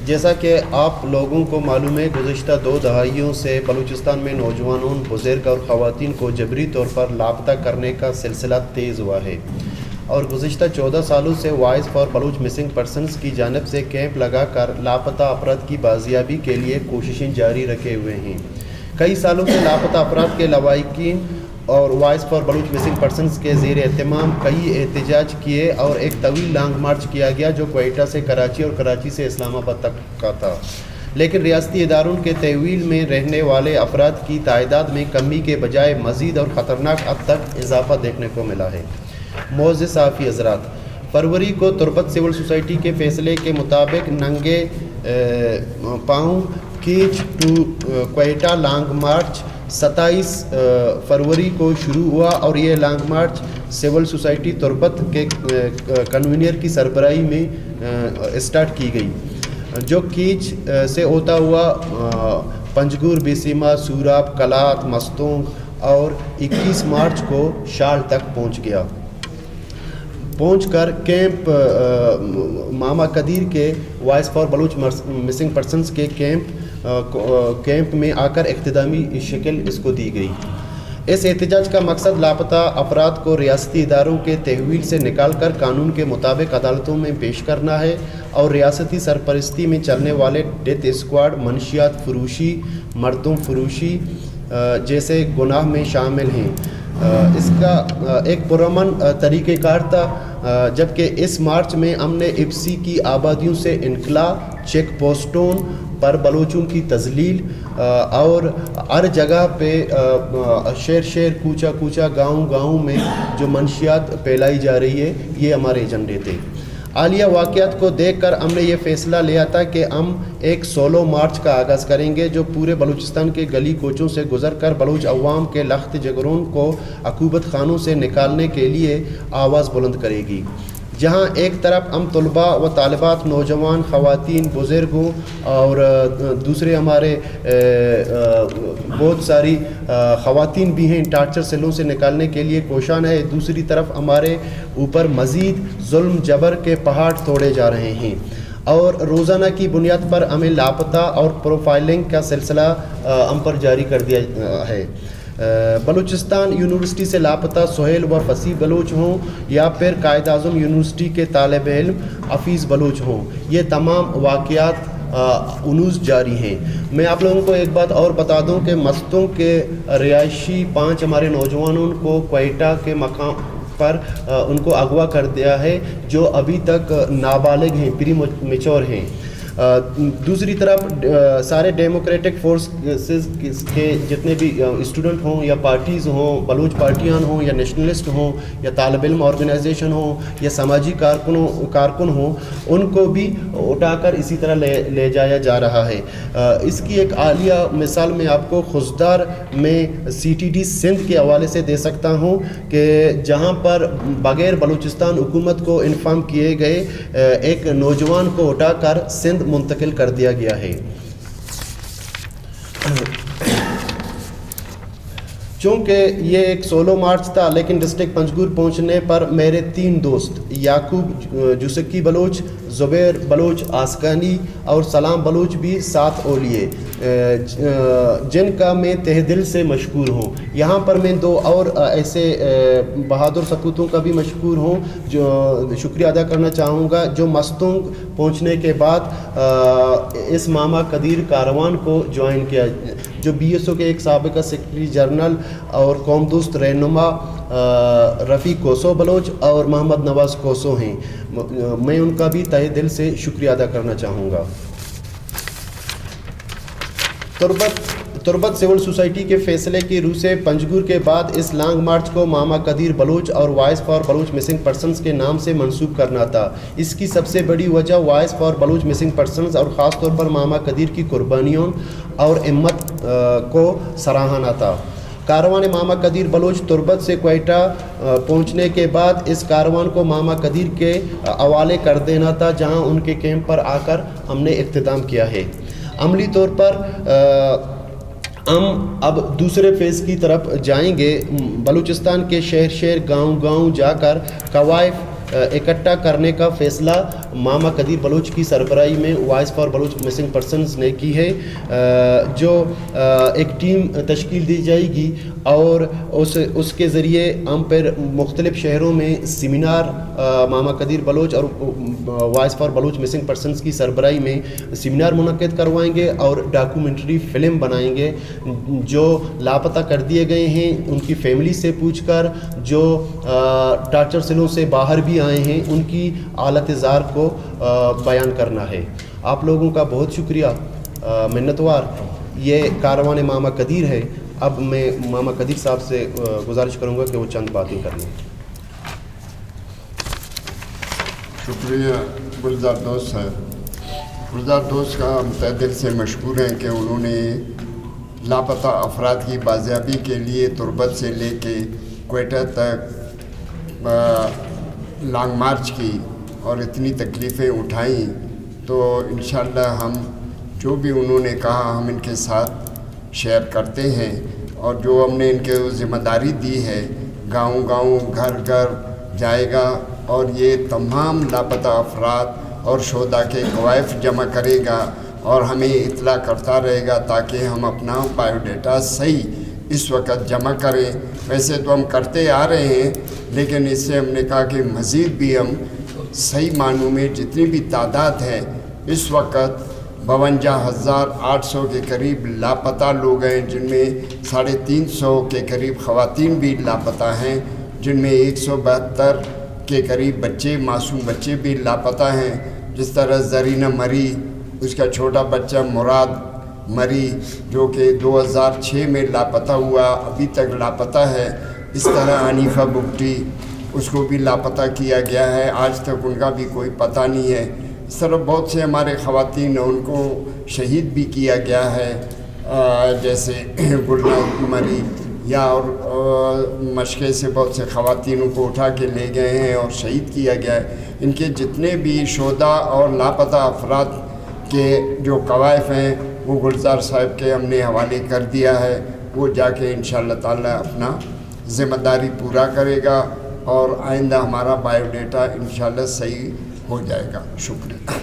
جیسا کہ آپ لوگوں کو معلوم ہے، گزشتہ 2 دہائیوں سے بلوچستان میں نوجوانوں، بزرگ اور خواتین کو جبری طور پر لاپتہ کرنے کا سلسلہ تیز ہوا ہے، اور گزشتہ 14 سالوں سے voice for Baloch missing persons کی جانب سے کیمپ لگا کر لاپتہ افراد کی بازیابی کے لیے کوششیں جاری رکھے ہوئے ہیں۔ کئی سالوں سے لاپتہ افراد کے لواحقین اور voice for Baloch missing persons کے زیر اہتمام کئی احتجاج کیے اور ایک طویل لانگ مارچ کیا گیا جو کوئٹہ سے کراچی اور کراچی سے اسلام آباد تک کا تھا، لیکن ریاستی اداروں کے تحویل میں رہنے والے افراد کی تعداد میں کمی کے بجائے مزید اور خطرناک حد تک اضافہ دیکھنے کو ملا ہے۔ معزز صحافی حضرات، فروری کو تربت سول سوسائٹی کے فیصلے کے مطابق ننگے پاؤں Kech to Quetta long march 27 فروری کو شروع ہوا، اور یہ لانگ مارچ سول سوسائٹی تربت کے کنوینر کی سربراہی میں اسٹارٹ کی گئی، جو کیچ سے ہوتا ہوا پنجگور، بیسیما، سوراب، کلات، مستونگ اور 21 مارچ کو شال تک پہنچ کر کیمپ ماما قدیر کے voice for Baloch missing persons کے کیمپ میں آ کر اختتامی شکل اس کو دی گئی۔ اس احتجاج کا مقصد لاپتہ افراد کو ریاستی اداروں کے تحویل سے نکال کر قانون کے مطابق عدالتوں میں پیش کرنا ہے، اور ریاستی سرپرستی میں چلنے والے ڈیتھ اسکواڈ، منشیات فروشی، مردم فروشی جیسے گناہ میں شامل ہیں۔ اس کا ایک پرامن طریقہ کار تھا، جبکہ اس مارچ میں ہم نے ایپسی کی آبادیوں سے انخلا، چیک پوسٹوں پر بلوچوں کی تذلیل، اور ہر جگہ پہ شہر کوچہ گاؤں میں جو منشیات پھیلائی جا رہی ہے، یہ ہمارے ایجنڈے تھے۔ حالیہ واقعات کو دیکھ کر ہم نے یہ فیصلہ لیا تھا کہ ہم ایک سولو مارچ کا آغاز کریں گے جو پورے بلوچستان کے گلی کوچوں سے گزر کر بلوچ عوام کے لخت جگروں کو عقوبت خانوں سے نکالنے کے لیے آواز بلند کرے گی۔ جہاں ایک طرف ہم طلباء و طالبات، نوجوان، خواتین، بزرگوں اور دوسرے ہمارے بہت ساری خواتین بھی ہیں ٹارچر سیلوں سے نکالنے کے لیے کوشاں ہے، دوسری طرف ہمارے اوپر مزید ظلم جبر کے پہاڑ توڑے جا رہے ہیں، اور روزانہ کی بنیاد پر ہمیں لاپتہ اور پروفائلنگ کا سلسلہ ہم پر جاری کر دیا ہے۔ بلوچستان یونیورسٹی سے لاپتہ سہیل و فصیح بلوچ ہوں یا پھر قائد اعظم یونیورسٹی کے طالب علم حفیظ بلوچ ہوں، یہ تمام واقعات انوز جاری ہیں۔ میں آپ لوگوں کو ایک بات اور بتا دوں کہ مستوں کے رہائشی 5 ہمارے نوجوانوں کو کوئٹہ کے مقام پر ان کو اغوا کر دیا ہے، جو ابھی تک نابالغ ہیں، پری میچور ہیں۔ دوسری طرف سارے ڈیموکریٹک فورسز کے جتنے بھی اسٹوڈنٹ ہوں یا پارٹیز ہوں، بلوچ پارٹیاں ہوں یا نیشنلسٹ ہوں یا طالب علم آرگنائزیشن ہوں یا سماجی کارکن ہوں، ان کو بھی اٹھا کر اسی طرح لے جایا جا رہا ہے۔ اس کی ایک عالیہ مثال میں آپ کو خزدار میں CTD سندھ کے حوالے سے دے سکتا ہوں کہ جہاں پر بغیر بلوچستان حکومت کو انفارم کیے گئے ایک نوجوان کو اٹھا کر سندھ منتقل کر دیا گیا ہے۔ چونکہ یہ ایک سولو مارچ تھا، لیکن ڈسٹرکٹ پنجگور پہنچنے پر میرے 3 دوست یعقوب جوسکی بلوچ، زبیر بلوچ آسکانی اور سلام بلوچ بھی ساتھ ہو لیے، جن کا میں تہ دل سے مشکور ہوں۔ یہاں پر میں 2 اور ایسے بہادر سپوتوں کا بھی مشکور ہوں جو شکریہ ادا کرنا چاہوں گا، جو مستونگ پہنچنے کے بعد اس ماما قدیر کاروان کو جوائن کیا، جو BSO کے ایک سابقہ سیکرٹری جنرل اور قوم دوست رہنما رفیع کوسو بلوچ اور محمد نواز کوسو ہیں، میں ان کا بھی تہہ دل سے شکریہ ادا کرنا چاہوں گا۔ تربت سول سوسائٹی کے فیصلے کی روح سے پنجگور کے بعد اس لانگ مارچ کو ماما قدیر بلوچ اور voice for Baloch missing persons کے نام سے منسوب کرنا تھا۔ اس کی سب سے بڑی وجہ voice for Baloch missing persons اور خاص طور پر ماما قدیر کی قربانیوں اور ہمت کو سراہنا تھا۔ کاروان ماما قدیر بلوچ تربت سے کوئٹہ پہنچنے کے بعد اس کاروان کو ماما قدیر کے حوالے کر دینا تھا، جہاں ان کے کیمپ پر آ کر ہم نے اختتام کیا ہے۔ عملی طور پر ہم اب دوسرے فیز کی طرف جائیں گے۔ بلوچستان کے شہر گاؤں جا کر قوائف اکٹھا کرنے کا فیصلہ ماما قدیر بلوچ کی سربراہی میں voice for Baloch missing persons نے کی ہے، جو ایک ٹیم تشکیل دی جائے گی اور اس کے ذریعے ہم پھر مختلف شہروں میں سیمینار ماما قدیر بلوچ اور voice for Baloch missing persons کی سربراہی میں سیمینار منعقد کروائیں گے اور ڈاکومنٹری فلم بنائیں گے جو لاپتہ کر دیے گئے ہیں ان کی فیملی سے پوچھ کر، جو ٹارچر سیلوں سے باہر بھی آئے ہیں ان کی حالت زار کو بیان کرنا ہے۔ آپ لوگوں کا بہت شکریہ منتوار، یہ کاروان ماما قدیر ہے۔ اب میں ماما قدیر صاحب سے گزارش کروں گا کہ وہ چند باتیں کر لیں۔ شکریہ گلزار دوست صاحب۔ گلزار دوست کا ہم تہ دل سے مشکور ہیں کہ انہوں نے لاپتہ افراد کی بازیابی کے لیے تربت سے لے کے کوئٹہ تک لانگ مارچ کی اور اتنی تکلیفیں اٹھائیں، تو انشاءاللہ ہم جو بھی انہوں نے کہا ہم ان کے ساتھ شیئر کرتے ہیں، اور جو ہم نے ان کے ذمہ داری دی ہے گاؤں گاؤں گھر گھر جائے گا اور یہ تمام لاپتہ افراد اور شہداء کے کوائف جمع کرے گا اور ہمیں اطلاع کرتا رہے گا تاکہ ہم اپنا بایو ڈیٹا صحیح اس وقت جمع کریں۔ ویسے تو ہم کرتے آ رہے ہیں، لیکن اس سے ہم نے کہا کہ مزید بھی ہم صحیح معنوں میں جتنی بھی تعداد ہے اس وقت 52,800 کے قریب لاپتہ لوگ ہیں، جن میں 350 کے قریب خواتین بھی لاپتہ ہیں، جن میں 172 کے قریب بچے، معصوم بچے بھی لاپتہ ہیں۔ جس طرح زرینہ مری، اس کا چھوٹا بچہ مراد مری جو کہ 2006 میں لاپتہ ہوا، ابھی تک لاپتہ ہے۔ اس طرح حنیفہ بگٹی، اس کو بھی لاپتہ کیا گیا ہے، آج تک ان کا بھی کوئی پتہ نہیں ہے۔ اس طرح بہت سے ہمارے خواتین ہیں، ان کو شہید بھی کیا گیا ہے، جیسے گلناز مری یا اور مشقے سے بہت سے خواتینوں کو اٹھا کے لے گئے ہیں اور شہید کیا گیا ہے۔ ان کے جتنے بھی شہداء اور لاپتہ افراد کے جو قوائف ہیں وہ گلزار صاحب کے ہم نے حوالے کر دیا ہے، وہ جا کے انشاءاللہ تعالی اپنا ذمہ داری پورا کرے گا اور آئندہ ہمارا بایو ڈیٹا انشاءاللہ صحیح ہو جائے گا۔ شکریہ۔